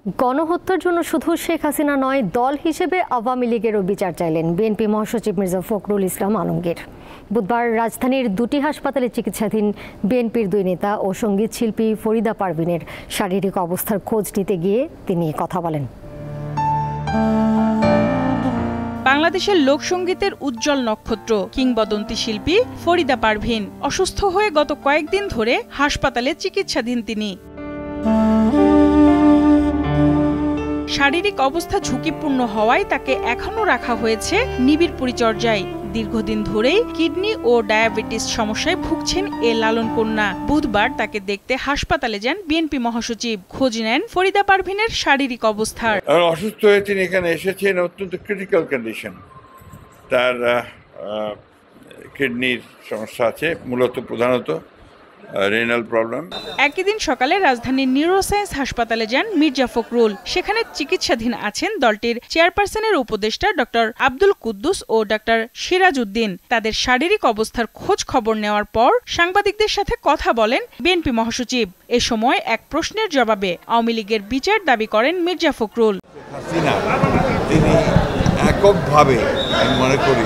গণহত্যার জন্য শুধু শেখ হাসিনা নয়, দল হিসেবে আওয়ামী লীগেরও বিচার চাইলেন বিএনপি মহাসচিব মির্জা ফখরুল ইসলাম আলমগীর। বুধবার রাজধানীর দুটি হাসপাতালে চিকিৎসাধীন বিএনপির দুই নেতা ও সঙ্গীত শিল্পী ফরিদা পারভিনের শারীরিক অবস্থার খোঁজ নিতে গিয়ে তিনি কথা বলেন। বাংলাদেশের লোকসঙ্গীতের উজ্জ্বল নক্ষত্র কিংবদন্তি শিল্পী ফরিদা পারভিন অসুস্থ হয়ে গত কয়েকদিন ধরে হাসপাতালে চিকিৎসাধীন তিনি। শারীরিক অবস্থা ঝুঁকিপূর্ণ হওয়ায় তাকে এখনও রাখা হয়েছে নিবিড় পরিচর্যায়। দীর্ঘদিন ধরেই কিডনি ও ডায়াবেটিস সমস্যায় ভুগছেন এ লালন কন্যা। বুধবার তাকে দেখতে হাসপাতালে যান বিএনপি মহাসচিব। খোঁজ নেন ফরিদা পারভিনের শারীরিক অবস্থার। অসুস্থ হয়ে তিনি এখানে এসেছেন অত্যন্ত ক্রিটিক্যাল কন্ডিশন। তার কিডনির সমস্যা আছে, মূলত প্রধানত রেনাল প্রবলেম। একই দিন সকালে রাজধানীর নিউরোসায়েন্স হাসপাতালে যান মির্জা ফখরুল। সেখানে চিকিৎসাধীন আছেন দলটির চেয়ারপারসনের উপদেষ্টা ডক্টর আব্দুল কুদ্দুস ও ডক্টর সিরাজ উদ্দিন। তাদের শারীরিক অবস্থার খোঁজ খবর নেওয়ার পর সাংবাদিকদের সাথে কথা বলেন বিএনপি মহাসচিব। এ সময় এক প্রশ্নের জবাবে আওয়ামী লীগের বিচার দাবি করেন মির্জা ফখরুল। তিনি এককভাবে আমি মনে করি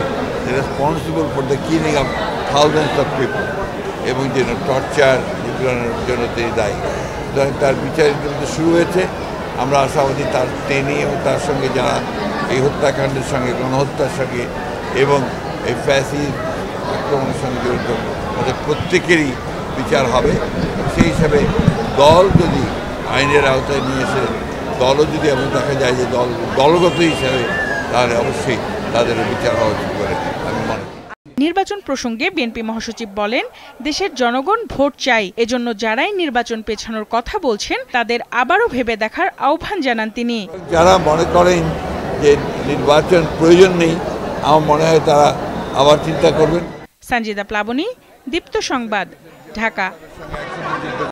responsible for the killing of thousands of people এবং যেন টর্চার নিপীড়নের জন্য তিনি দায়ী। তার বিচার ইতিমধ্যে শুরু হয়েছে। আমরা আশাবাদী তার তিনি এবং তার সঙ্গে যারা এই হত্যাকাণ্ডের সঙ্গে, গণহত্যার সঙ্গে এবং এই ফ্যাসিস্ট আক্রমণের সঙ্গে জড়িত তাদের প্রত্যেকেরই বিচার হবে। সেই হিসাবে দল যদি আইনের আওতায় নিয়ে এসে দলও যদি এমন দেখা যায় যে দলগত হিসাবে, তাহলে অবশ্যই তাদের বিচার হওয়া উচিত বলে আমি মনে করি। নির্বাচন প্রসঙ্গে বিএনপি মহাসচিব বলেন, দেশের জনগণ ভোট চাই। এজন্য যারাই নির্বাচন পেছানোর কথা বলছেন তাদের আবারও ভেবে দেখার আহ্বান জানান তিনি। যারা মনে করেন যে নির্বাচন প্রয়োজন নেই, আমার মনে হয় তারা আবার চিন্তা করবেন। সঞ্জিদা প্লাবনী, দীপ্ত সংবাদ, ঢাকা।